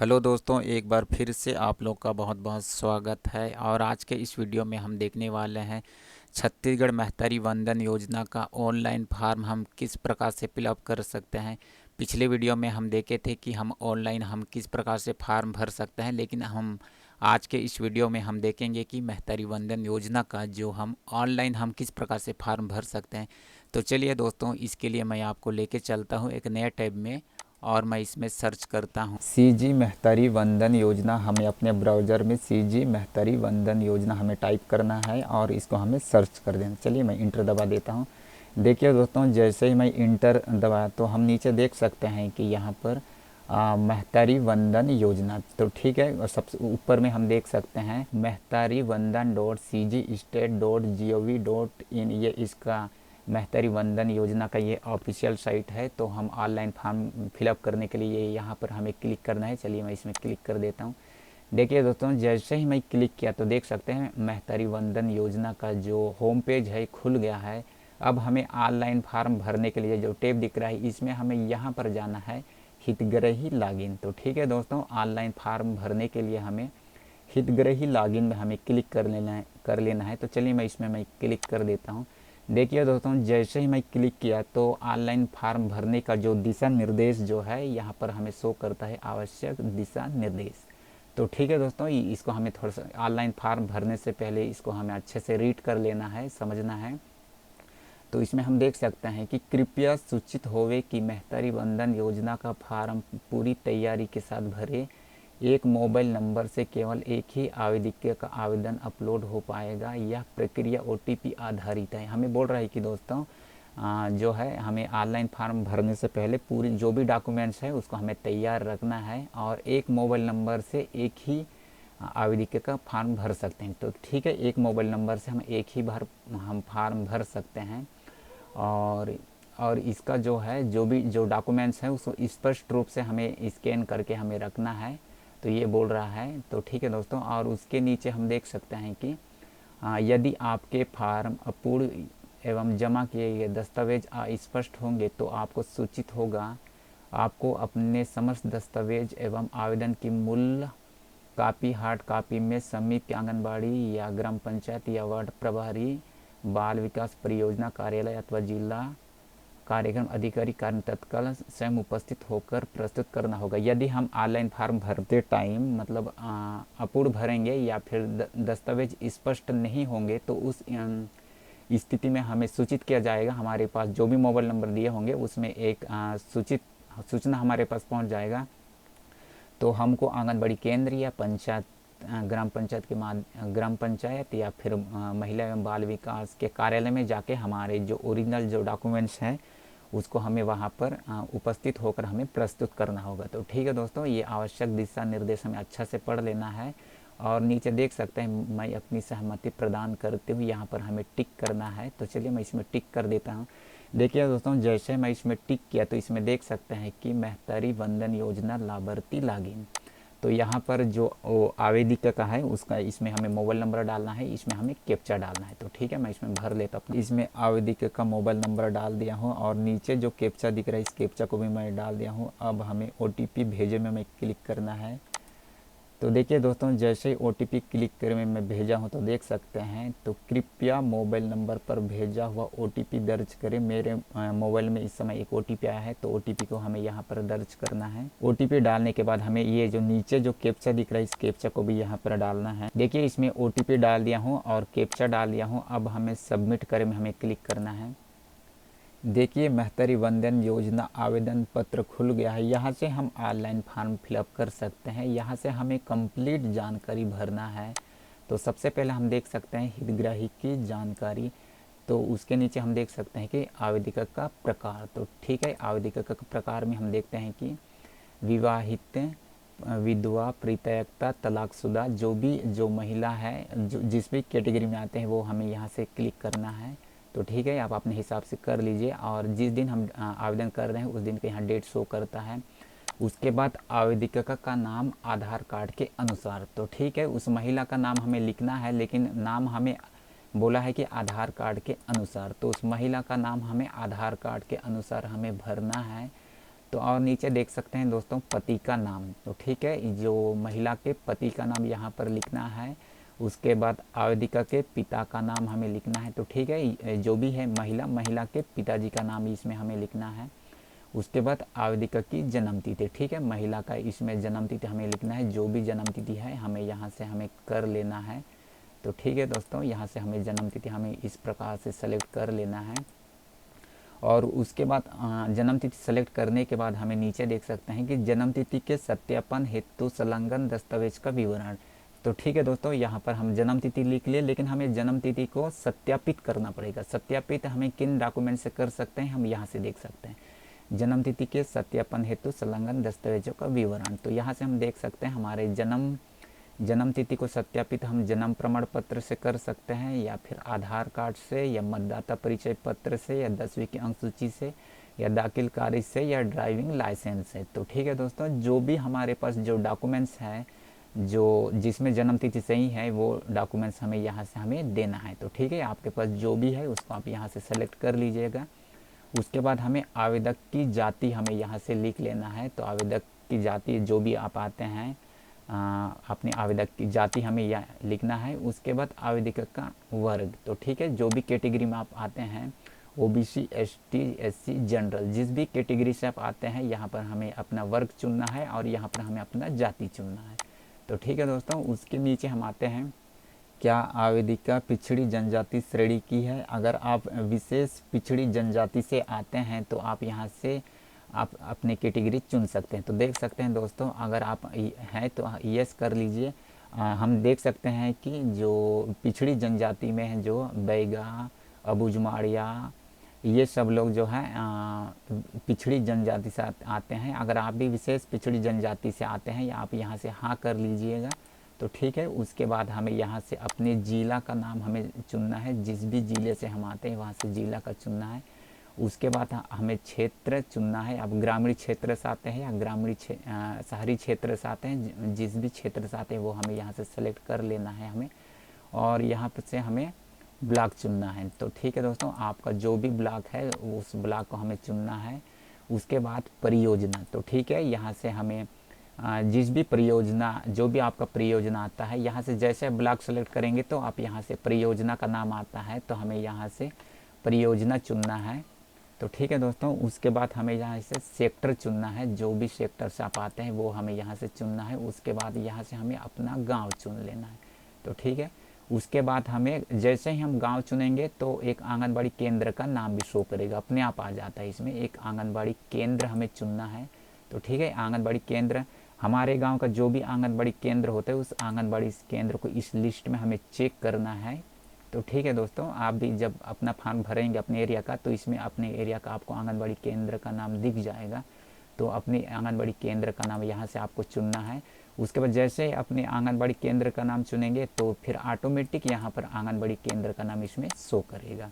Hello दोस्तों, एक बार फिर से आप लोग का बहुत बहुत स्वागत है। और आज के इस वीडियो में हम देखने वाले हैं छत्तीसगढ़ महतारी वंदन योजना का ऑनलाइन फॉर्म हम किस प्रकार से फिलअप कर सकते हैं। पिछले वीडियो में हम देखे थे कि हम ऑनलाइन हम किस प्रकार से फॉर्म भर सकते हैं, लेकिन हम आज के इस वीडियो में हम देखेंगे कि महतारी वंदन योजना का जो हम ऑनलाइन हम किस प्रकार से फॉर्म भर सकते हैं। तो चलिए दोस्तों, इसके लिए मैं आपको लेके चलता हूँ एक नए टैब में और मैं इसमें सर्च करता हूँ सीजी महतारी वंदन योजना। हमें अपने ब्राउज़र में सीजी महतारी वंदन योजना हमें टाइप करना है और इसको हमें सर्च कर देना। चलिए मैं इंटर दबा देता हूँ। देखिए दोस्तों, जैसे ही मैं इंटर दबाया तो हम नीचे देख सकते हैं कि यहाँ पर महतारी वंदन योजना, तो ठीक है। और सबसे ऊपर में हम देख सकते हैं महतारी वंदन .cg-state.gov.in, ये इसका महतारी वंदन योजना का ये ऑफिशियल साइट है। तो हम ऑनलाइन फॉर्म फिलअप करने के लिए यहाँ पर हमें क्लिक करना है। चलिए मैं इसमें क्लिक कर देता हूँ। देखिए दोस्तों, जैसे ही मैं क्लिक किया तो देख सकते हैं महतारी वंदन योजना का जो होम पेज है खुल गया है। अब हमें ऑनलाइन फॉर्म भरने के लिए जो टैब दिख रहा है इसमें हमें यहाँ पर जाना है हितग्राही लॉगिन। तो ठीक है दोस्तों, ऑनलाइन फॉर्म भरने के लिए हमें हितग्राही लॉगिन में हमें क्लिक कर लेना है। तो चलिए मैं क्लिक कर देता हूँ। देखिए दोस्तों, जैसे ही मैं क्लिक किया तो ऑनलाइन फॉर्म भरने का जो दिशा निर्देश जो है यहाँ पर हमें शो करता है, आवश्यक दिशा निर्देश। तो ठीक है दोस्तों, इसको हमें थोड़ा सा ऑनलाइन फॉर्म भरने से पहले इसको हमें अच्छे से रीड कर लेना है, समझना है। तो इसमें हम देख सकते हैं कि कृपया सूचित होवे कि महतारी वंदन योजना का फॉर्म पूरी तैयारी के साथ भरे। एक मोबाइल नंबर से केवल एक ही आवेदक का आवेदन अपलोड हो पाएगा। यह प्रक्रिया ओटीपी आधारित है। हमें बोल रहा है कि दोस्तों जो है हमें ऑनलाइन फॉर्म भरने से पहले पूरी जो भी डॉक्यूमेंट्स है उसको हमें तैयार रखना है और एक मोबाइल नंबर से एक ही आवेदक का फॉर्म भर सकते हैं। तो ठीक है, एक मोबाइल नंबर से हम एक ही बार हम फॉर्म भर सकते हैं। और इसका जो है जो डॉक्यूमेंट्स हैं उसको स्पष्ट रूप से हमें स्कैन करके हमें रखना है। तो ये बोल रहा है। तो ठीक है दोस्तों, और उसके नीचे हम देख सकते हैं कि यदि आपके फॉर्म अपूर्ण एवं जमा किए गए दस्तावेज अस्पष्ट होंगे तो आपको सूचित होगा। आपको अपने समस्त दस्तावेज एवं आवेदन की मूल कापी हार्ड कॉपी में समीप के आंगनबाड़ी या ग्राम पंचायत या वार्ड प्रभारी, बाल विकास परियोजना कार्यालय अथवा जिला कार्यक्रम अधिकारी कार्य तत्काल स्वयं उपस्थित होकर प्रस्तुत करना होगा। यदि हम ऑनलाइन फॉर्म भरते टाइम मतलब अपूर्ण भरेंगे या फिर दस्तावेज स्पष्ट नहीं होंगे तो उस स्थिति में हमें सूचित किया जाएगा। हमारे पास जो भी मोबाइल नंबर दिए होंगे उसमें एक सूचना हमारे पास पहुंच जाएगा। तो हमको आंगनबाड़ी केंद्र या पंचायत ग्राम पंचायत या फिर महिला एवं बाल विकास के कार्यालय में जाके हमारे जो ओरिजिनल जो डॉक्यूमेंट्स हैं उसको हमें वहाँ पर उपस्थित होकर हमें प्रस्तुत करना होगा। तो ठीक है दोस्तों, ये आवश्यक दिशा निर्देश हमें अच्छा से पढ़ लेना है। और नीचे देख सकते हैं मैं अपनी सहमति प्रदान करते हुए यहाँ पर हमें टिक करना है। तो चलिए मैं इसमें टिक कर देता हूँ। देखिए दोस्तों, जैसे मैं इसमें टिक किया तो इसमें देख सकते हैं कि महतारी वंदन योजना लाभार्थी लॉगिन। तो यहाँ पर जो आवेदिका का है उसका इसमें हमें मोबाइल नंबर डालना है, इसमें हमें कैप्चा डालना है। तो ठीक है, मैं इसमें भर लेता हूँ। इसमें आवेदिका का मोबाइल नंबर डाल दिया हूँ और नीचे जो कैप्चा दिख रहा है इस कैप्चा को भी मैं डाल दिया हूँ। अब हमें ओटीपी भेजे में हमें क्लिक करना है। तो देखिए दोस्तों, जैसे ही ओटीपी क्लिक कर में मैं भेजा हूँ तो देख सकते हैं तो कृपया मोबाइल नंबर पर भेजा हुआ ओटीपी दर्ज करें। मेरे मोबाइल में इस समय एक ओटीपी आया है तो ओटीपी को हमें यहाँ पर दर्ज करना है। ओटीपी डालने के बाद हमें ये जो नीचे जो कैप्चा दिख रहा है इस कैप्चा को भी यहाँ पर डालना है। देखिए इसमें ओटीपी डाल दिया हूँ और कैप्चा डाल दिया हूँ। अब हमें सबमिट करे में हमें क्लिक करना है। देखिए महतारी वंदन योजना आवेदन पत्र खुल गया है। यहाँ से हम ऑनलाइन फॉर्म फिलअप कर सकते हैं। यहाँ से हमें कंप्लीट जानकारी भरना है। तो सबसे पहले हम देख सकते हैं हितग्राही की जानकारी। तो उसके नीचे हम देख सकते हैं कि आवेदिका का प्रकार। तो ठीक है, आवेदिका का प्रकार में हम देखते हैं कि विवाहित, विधवा, परित्यक्ता, तलाकशुदा, जो महिला है जो जिस भी कैटेगरी में आते हैं वो हमें यहाँ से क्लिक करना है। तो ठीक है, आप अपने हिसाब से कर लीजिए। और जिस दिन हम आवेदन कर रहे हैं उस दिन का यहाँ डेट शो करता है। उसके बाद आवेदिका का नाम आधार कार्ड के अनुसार। तो ठीक है, उस महिला का नाम हमें लिखना है लेकिन नाम हमें बोला है कि आधार कार्ड के अनुसार। तो उस महिला का नाम हमें आधार कार्ड के अनुसार हमें भरना है। तो और नीचे देख सकते हैं दोस्तों पति का नाम। तो ठीक है, जो महिला के पति का नाम यहाँ पर लिखना है। उसके बाद आवेदिका के पिता का नाम हमें लिखना है। तो ठीक है, जो भी है महिला के पिताजी का नाम इसमें हमें लिखना है। उसके बाद आवेदिका की जन्म तिथि, ठीक है, महिला का इसमें जन्म तिथि हमें लिखना है। जो भी जन्म तिथि है हमें यहाँ से हमें कर लेना है। तो ठीक है दोस्तों, यहाँ से हमें जन्म तिथि हमें इस प्रकार से सेलेक्ट कर लेना है। और उसके बाद जन्म तिथि सेलेक्ट करने के बाद हमें नीचे देख सकते हैं कि जन्म तिथि के सत्यापन हेतु संलग्न दस्तावेज का विवरण। तो ठीक है दोस्तों, यहाँ पर हम जन्म तिथि लिख लिए, लेकिन हमें जन्म तिथि को सत्यापित करना पड़ेगा। सत्यापित हमें किन डॉक्यूमेंट से कर सकते हैं, हम यहाँ से देख सकते हैं जन्म तिथि के सत्यापन हेतु संलग्न दस्तावेजों का विवरण। तो यहाँ से हम देख सकते हैं हमारे जन्म तिथि को सत्यापित हम जन्म प्रमाण पत्र से कर सकते हैं, या फिर आधार कार्ड से, या मतदाता परिचय पत्र से, या 10वीं की अंक सूची से, या दाखिल खारिज से, या ड्राइविंग लाइसेंस से। तो ठीक है दोस्तों, जो भी हमारे पास जो डॉक्यूमेंट्स हैं जो जिसमें जन्म तिथि सही है वो डॉक्यूमेंट्स हमें यहाँ से हमें देना है। तो ठीक है, आपके पास जो भी है उसको आप यहाँ से सेलेक्ट कर लीजिएगा। उसके बाद हमें आवेदक की जाति हमें यहाँ से लिख लेना है। तो आवेदक की जाति जो भी आप आते हैं अपने आवेदक की जाति हमें यह लिखना है। उसके बाद आवेदिका का वर्ग। तो ठीक है, जो भी कैटेगरी में आप आते हैं ओबीसी, एसटी, एससी, जनरल, जिस भी कैटेगरी से आप आते हैं यहाँ पर हमें अपना वर्ग चुनना है और यहाँ पर हमें अपना जाति चुनना है। तो ठीक है दोस्तों, उसके नीचे हम आते हैं क्या आवेदिका पिछड़ी जनजाति श्रेणी की है। अगर आप विशेष पिछड़ी जनजाति से आते हैं तो आप यहाँ से आप अपनी कैटेगरी चुन सकते हैं। तो देख सकते हैं दोस्तों, अगर आप हैं तो यस कर लीजिए। हम देख सकते हैं कि जो पिछड़ी जनजाति में है जो बैगा, अबुझमाड़िया, ये सब लोग जो है पिछड़ी जनजाति से आते हैं। अगर आप भी विशेष पिछड़ी जनजाति से आते हैं या आप यहाँ से हाँ कर लीजिएगा। तो ठीक है, उसके बाद हमें यहाँ से अपने ज़िला का नाम हमें चुनना है। जिस भी ज़िले से हम आते हैं वहाँ से ज़िला का चुनना है। उसके बाद हमें क्षेत्र चुनना है। आप ग्रामीण क्षेत्र से आते हैं या शहरी क्षेत्र से आते हैं, जिस भी क्षेत्र से आते हैं वो हमें यहाँ से सेलेक्ट कर लेना है हमें। और यहाँ पर से हमें ब्लॉक चुनना है। तो ठीक है दोस्तों, आपका जो भी ब्लॉक है उस ब्लॉक को हमें चुनना है। उसके बाद परियोजना। तो ठीक है, यहाँ से हमें जिस भी परियोजना जो भी आपका परियोजना आता है यहाँ से जैसे ब्लॉक सेलेक्ट करेंगे तो आप यहाँ से परियोजना का नाम आता है तो हमें यहाँ से परियोजना चुनना है। तो ठीक है दोस्तों, उसके बाद हमें यहाँ से सेक्टर चुनना है। जो भी सेक्टर से आप आते हैं वो हमें यहाँ से चुनना है। उसके बाद यहाँ से हमें अपना गांव चुन लेना है। तो ठीक है, उसके बाद हमें जैसे ही हम गांव चुनेंगे तो एक आंगनबाड़ी केंद्र का नाम भी शो करेगा, अपने आप आ जाता है इसमें। एक आंगनबाड़ी केंद्र हमें चुनना है। तो ठीक है, आंगनबाड़ी केंद्र हमारे गांव का जो भी आंगनबाड़ी केंद्र होता है उस आंगनबाड़ी केंद्र को इस लिस्ट में हमें चेक करना है। तो ठीक है दोस्तों, आप भी जब अपना फॉर्म भरेंगे अपने एरिया का तो इसमें अपने एरिया का आपको आंगनबाड़ी केंद्र का नाम दिख जाएगा। तो अपने आंगनबाड़ी केंद्र का नाम यहाँ से आपको चुनना है। उसके बाद जैसे अपने आंगनबाड़ी केंद्र का नाम चुनेंगे तो फिर ऑटोमेटिक यहाँ पर आंगनबाड़ी केंद्र का नाम इसमें शो करेगा।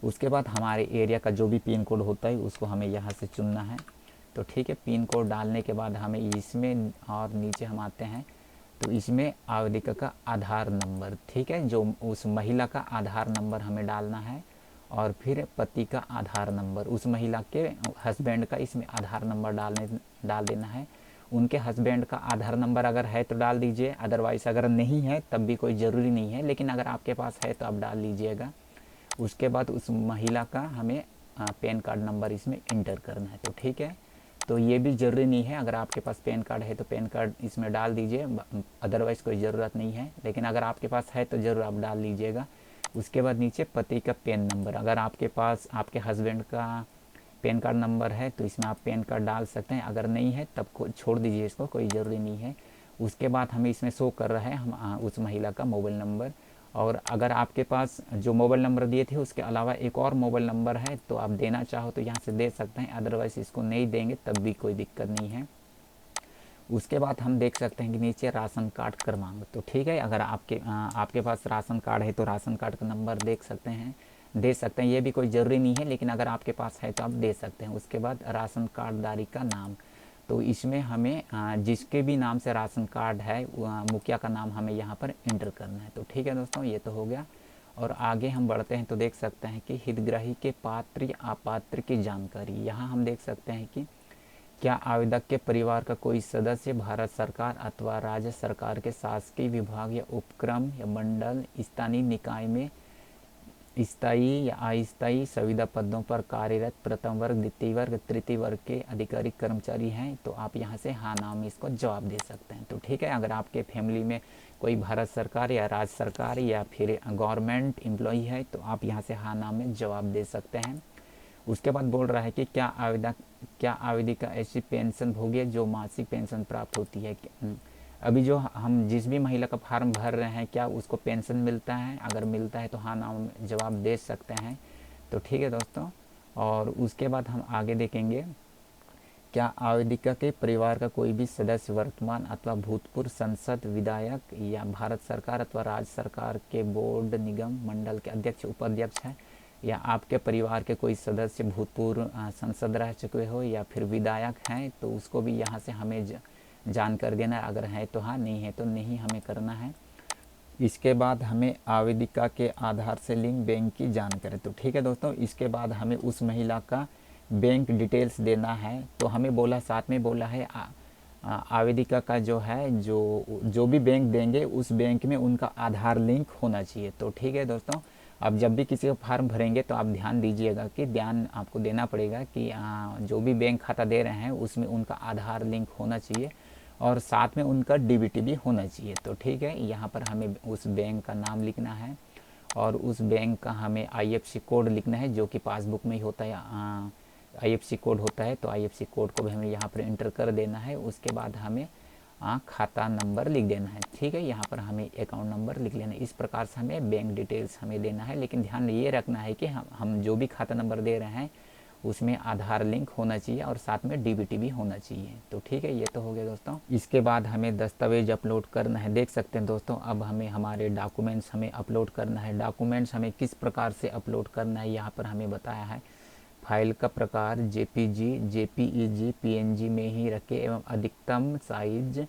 उसके बाद हमारे एरिया का जो भी पिन कोड होता है उसको हमें यहाँ से चुनना है। तो ठीक है, पिन कोड डालने के बाद हमें इसमें और नीचे हम आते हैं तो इसमें आवेदिका का आधार नंबर, ठीक है, जो उस महिला का आधार नंबर हमें डालना है। और फिर पति का आधार नंबर, उस महिला के हस्बैंड का इसमें आधार नंबर डाल देना है। उनके हस्बैंड का आधार नंबर अगर है तो डाल दीजिए, अदरवाइज़ अगर नहीं है तब भी कोई ज़रूरी नहीं है, लेकिन अगर आपके पास है तो आप डाल लीजिएगा। उसके बाद उस महिला का हमें पैन कार्ड नंबर इसमें इंटर करना है। तो ठीक है, तो ये भी ज़रूरी नहीं है, अगर आपके पास पैन कार्ड है तो पैन कार्ड इसमें डाल दीजिए, अदरवाइज़ कोई ज़रूरत नहीं है, लेकिन अगर आपके पास है तो ज़रूर आप डाल लीजिएगा। उसके बाद नीचे पति का पैन नंबर, अगर आपके पास आपके हस्बैंड का पैन कार्ड नंबर है तो इसमें आप पैन कार्ड डाल सकते हैं, अगर नहीं है तब को छोड़ दीजिए, इसको कोई ज़रूरी नहीं है। उसके बाद हमें इसमें शो कर रहा है हम उस महिला का मोबाइल नंबर, और अगर आपके पास जो मोबाइल नंबर दिए थे उसके अलावा एक और मोबाइल नंबर है तो आप देना चाहो तो यहाँ से दे सकते हैं, अदरवाइज़ इसको नहीं देंगे तब भी कोई दिक्कत नहीं है। उसके बाद हम देख सकते हैं कि नीचे राशन कार्ड क्रमांक। तो ठीक है, अगर आपके पास राशन कार्ड है तो राशन कार्ड का नंबर दे सकते हैं, ये भी कोई ज़रूरी नहीं है, लेकिन अगर आपके पास है तो आप दे सकते हैं। उसके बाद राशन कार्डधारी का नाम, तो इसमें हमें जिसके भी नाम से राशन कार्ड है मुखिया का नाम हमें यहाँ पर इंटर करना है। तो ठीक है दोस्तों, ये तो हो गया। और आगे हम बढ़ते हैं तो देख सकते हैं कि हितग्राही के पात्र या अपात्र की जानकारी, यहाँ हम देख सकते हैं कि क्या आवेदक के परिवार का कोई सदस्य भारत सरकार अथवा राज्य सरकार के शासकीय विभाग या उपक्रम या मंडल स्थानीय निकाय में स्थायी या अस्थायी संविदा पदों पर कार्यरत प्रथम वर्ग, द्वितीय वर्ग, तृतीय वर्ग के अधिकारी कर्मचारी हैं, तो आप यहाँ से हाँ नाम में इसको जवाब दे सकते हैं। तो ठीक है, अगर आपके फैमिली में कोई भारत सरकार या राज्य सरकार या फिर गवर्नमेंट एम्प्लॉई है तो आप यहाँ से हाँ नाम में जवाब दे सकते हैं। उसके बाद बोल रहा है कि क्या आवेदिका ऐसी पेंशन भोगी है जो मासिक पेंशन प्राप्त होती है। अभी जो हम जिस भी महिला का फॉर्म भर रहे हैं क्या उसको पेंशन मिलता है, अगर मिलता है तो हाँ नाम जवाब दे सकते हैं। तो ठीक है दोस्तों, और उसके बाद हम आगे देखेंगे, क्या आवेदिका के परिवार का कोई भी सदस्य वर्तमान अथवा भूतपूर्व सांसद, विधायक या भारत सरकार अथवा राज्य सरकार के बोर्ड, निगम, मंडल के अध्यक्ष, उपाध्यक्ष है, या आपके परिवार के कोई सदस्य भूतपूर्व सांसद रह चुके हो या फिर विधायक हैं, तो उसको भी यहाँ से हमें जानकारी देना है। अगर है तो हाँ, नहीं है तो नहीं हमें करना है। इसके बाद हमें आवेदिका के आधार से लिंक बैंक की जानकारी। तो ठीक है दोस्तों, इसके बाद हमें उस महिला का बैंक डिटेल्स देना है। तो हमें बोला, साथ में बोला है आवेदिका का जो है जो भी बैंक देंगे उस बैंक में उनका आधार लिंक होना चाहिए। तो ठीक है दोस्तों, अब जब भी किसी का फॉर्म भरेंगे तो आप ध्यान दीजिएगा कि ध्यान आपको देना पड़ेगा कि जो भी बैंक खाता दे रहे हैं उसमें उनका आधार लिंक होना चाहिए और साथ में उनका डीबीटी भी होना चाहिए। तो ठीक है, यहाँ पर हमें उस बैंक का नाम लिखना है और उस बैंक का हमें आईएफएससी कोड लिखना है, जो कि पासबुक में ही होता है। आईएफएससी कोड होता है, तो आईएफएससी कोड को भी हमें यहाँ पर एंटर कर देना है। उसके बाद हमें खाता नंबर लिख देना है। ठीक है, यहाँ पर हमें अकाउंट नंबर लिख लेना है। इस प्रकार से हमें बैंक डिटेल्स हमें देना है, लेकिन ध्यान ये रखना है कि हम जो भी खाता नंबर दे रहे हैं उसमें आधार लिंक होना चाहिए और साथ में डीबीटी भी होना चाहिए। तो ठीक है, ये तो हो गया दोस्तों। इसके बाद हमें दस्तावेज अपलोड करना है। देख सकते हैं दोस्तों, अब हमें हमारे डॉक्यूमेंट्स हमें अपलोड करना है। डॉक्यूमेंट्स हमें किस प्रकार से अपलोड करना है यहाँ पर हमें बताया है। फाइल का प्रकार जेपीजी, जेपीईजी, पीएनजी में ही रखे एवं अधिकतम साइज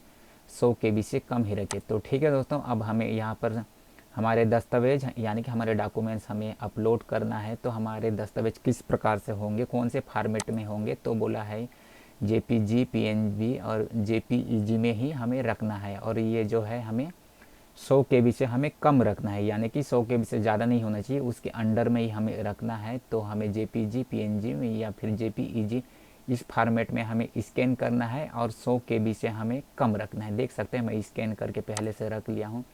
100 KB से कम ही रखे। तो ठीक है दोस्तों, अब हमें यहाँ पर हमारे दस्तावेज यानी कि हमारे डॉक्यूमेंट्स हमें अपलोड करना है। तो हमारे दस्तावेज किस प्रकार से होंगे, कौन से फॉर्मेट में होंगे, तो बोला है जेपीजी, पीएनजी और जेपीईजी में ही हमें रखना है। और ये जो है हमें 100 KB से हमें कम रखना है, यानी कि 100 KB से ज़्यादा नहीं होना चाहिए, उसके अंडर में ही हमें रखना है। तो हमें जेपीजी, पीएनजी में या फिर जेपीईजी इस फॉर्मेट में हमें स्कैन करना है और 100 KB से हमें कम रखना है। देख सकते हैं मैं स्कैन करके पहले से रख लिया हूँ।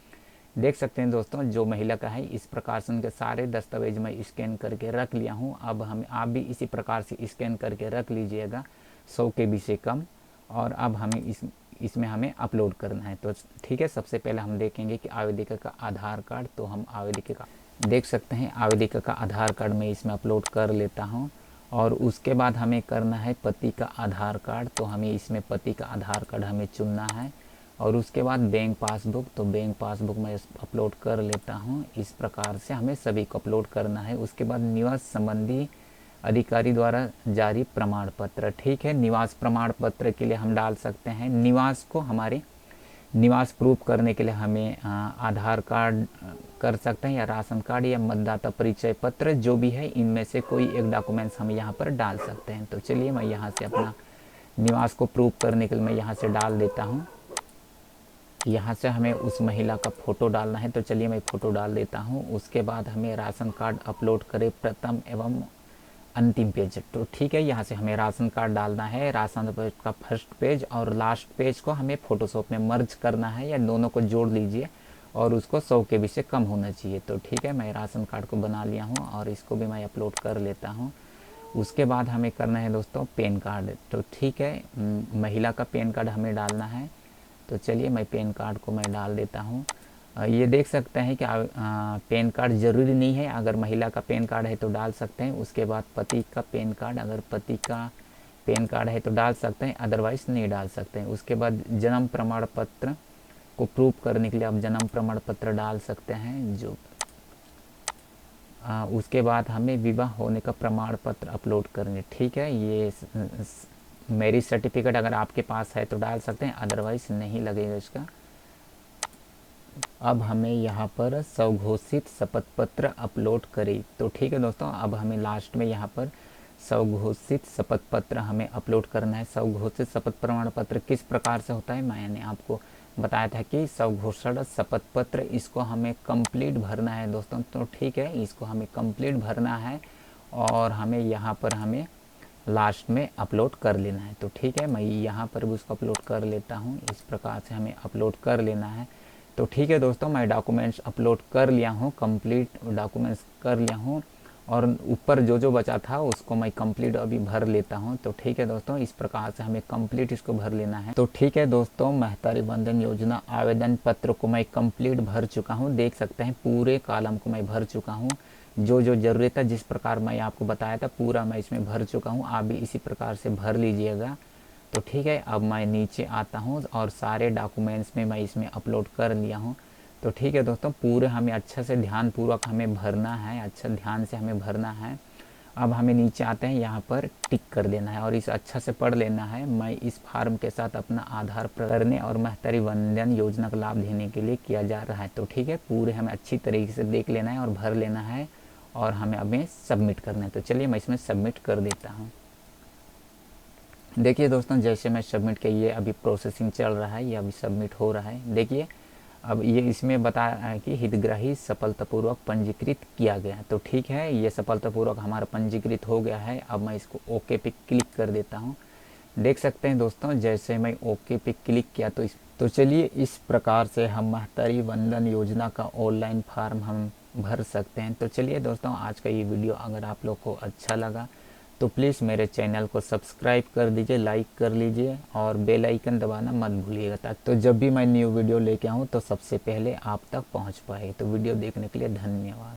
देख सकते हैं दोस्तों, जो महिला का है इस प्रकार से उनके सारे दस्तावेज मैं स्कैन करके रख लिया हूँ। अब आप भी इसी प्रकार से स्कैन करके रख लीजिएगा 100 KB से कम। और अब हमें इसमें हमें अपलोड करना है। तो ठीक है, सबसे पहले हम देखेंगे कि आवेदिका का आधार कार्ड। तो हम आवेदिका का देख सकते हैं, आवेदिका का आधार कार्ड मैं इसमें अपलोड कर लेता हूँ। और उसके बाद हमें करना है पति का आधार कार्ड। तो हमें इसमें पति का आधार कार्ड हमें चुनना है। और उसके बाद बैंक पासबुक, तो बैंक पासबुक मैं अपलोड कर लेता हूँ। इस प्रकार से हमें सभी को अपलोड करना है। उसके बाद निवास संबंधी अधिकारी द्वारा जारी प्रमाण पत्र। ठीक है, निवास प्रमाण पत्र के लिए हम डाल सकते हैं निवास को, हमारे निवास प्रूफ करने के लिए हमें आधार कार्ड कर सकते हैं या राशन कार्ड या मतदाता परिचय पत्र, जो भी है इनमें से कोई एक डॉक्यूमेंट्स हम यहाँ पर डाल सकते हैं। तो चलिए मैं यहाँ से अपना निवास को प्रूफ करने के लिए मैं यहाँ से डाल देता हूँ। यहाँ से हमें उस महिला का फ़ोटो डालना है, तो चलिए मैं फ़ोटो डाल देता हूँ। उसके बाद हमें राशन कार्ड अपलोड करें प्रथम एवं अंतिम पेज। तो ठीक है, यहाँ से हमें राशन कार्ड डालना है, राशन कार्ड का फर्स्ट पेज और लास्ट पेज को हमें फ़ोटोशॉप में मर्ज करना है, या दोनों को जोड़ लीजिए और उसको 100 KB से कम होना चाहिए। तो ठीक है, मैं राशन कार्ड को बना लिया हूँ और इसको भी मैं अपलोड कर लेता हूँ। उसके बाद हमें करना है दोस्तों पैन कार्ड। तो ठीक है, महिला का पैन कार्ड हमें डालना है। तो चलिए मैं पैन कार्ड को मैं डाल देता हूँ। ये देख सकते हैं कि पैन कार्ड ज़रूरी नहीं है, अगर महिला का पैन कार्ड है तो डाल सकते हैं। उसके बाद पति का पैन कार्ड, अगर पति का पैन कार्ड है तो डाल सकते हैं, अदरवाइज़ नहीं डाल सकते हैं। उसके बाद जन्म प्रमाण पत्र को प्रूफ करने के लिए आप जन्म प्रमाण पत्र डाल सकते हैं। जो उसके बाद हमें विवाह होने का प्रमाण पत्र अपलोड करेंगे। ठीक है, ये मैरिज सर्टिफिकेट अगर आपके पास है तो डाल सकते हैं, अदरवाइज़ नहीं लगेगा इसका। अब हमें यहाँ पर स्वघोषित शपथ पत्र अपलोड करें। तो ठीक है दोस्तों, अब हमें लास्ट में यहाँ पर स्वघोषित शपथ पत्र हमें अपलोड करना है। स्वघोषित शपथ प्रमाण पत्र किस प्रकार से होता है, मैंने आपको बताया था कि स्वघोषित शपथ पत्र इसको हमें कंप्लीट भरना है दोस्तों। तो ठीक है, इसको हमें कंप्लीट भरना है और हमें यहाँ पर हमें लास्ट में अपलोड कर लेना है। तो ठीक है, मैं यहाँ पर भी उसको अपलोड कर लेता हूँ। इस प्रकार से हमें अपलोड कर लेना है। तो ठीक है दोस्तों, मैं डॉक्यूमेंट्स अपलोड कर लिया हूँ, कंप्लीट डॉक्यूमेंट्स कर लिया हूँ और ऊपर जो जो बचा था उसको मैं कंप्लीट अभी भर लेता हूँ। तो ठीक है दोस्तों, इस प्रकार से हमें कंप्लीट इसको भर लेना है। तो ठीक है दोस्तों, महतारी वंदन योजना आवेदन पत्र को मैं कंप्लीट भर चुका हूँ। देख सकते हैं पूरे कॉलम को मैं भर चुका हूँ। जो जो ज़रूरत है, जिस प्रकार मैं आपको बताया था पूरा मैं इसमें भर चुका हूँ। आप भी इसी प्रकार से भर लीजिएगा। तो ठीक है, अब मैं नीचे आता हूँ और सारे डॉक्यूमेंट्स में मैं इसमें अपलोड कर लिया हूँ। तो ठीक है दोस्तों, पूरे हमें अच्छा से ध्यानपूर्वक हमें भरना है, अच्छा ध्यान से हमें भरना है। अब हमें नीचे आते हैं, यहाँ पर टिक कर देना है और इसे अच्छा से पढ़ लेना है। मैं इस फार्म के साथ अपना आधार करने और महतारी वंदन योजना का लाभ देने के लिए किया जा रहा है। तो ठीक है, पूरे हमें अच्छी तरीके से देख लेना है और भर लेना है और हमें अब सबमिट करना है। तो चलिए मैं इसमें सबमिट कर देता हूँ। देखिए दोस्तों, जैसे मैं सबमिट किया, ये अभी प्रोसेसिंग चल रहा है, ये अभी सबमिट हो रहा है। देखिए अब ये इसमें बताया है कि हितग्राही सफलतापूर्वक पंजीकृत किया गया। तो ठीक है, ये सफलतापूर्वक हमारा पंजीकृत हो गया है। अब मैं इसको ओके पे क्लिक कर देता हूँ। देख सकते हैं दोस्तों, जैसे मैं ओके पे क्लिक किया तो चलिए इस प्रकार से हम महतारी वंदन योजना का ऑनलाइन फॉर्म हम भर सकते हैं। तो चलिए दोस्तों, आज का ये वीडियो अगर आप लोग को अच्छा लगा तो प्लीज़ मेरे चैनल को सब्सक्राइब कर दीजिए, लाइक कर लीजिए और बेल आइकन दबाना मत भूलिएगा, ताकि तो जब भी मैं न्यू वीडियो लेके आऊँ तो सबसे पहले आप तक पहुँच पाए। तो वीडियो देखने के लिए धन्यवाद।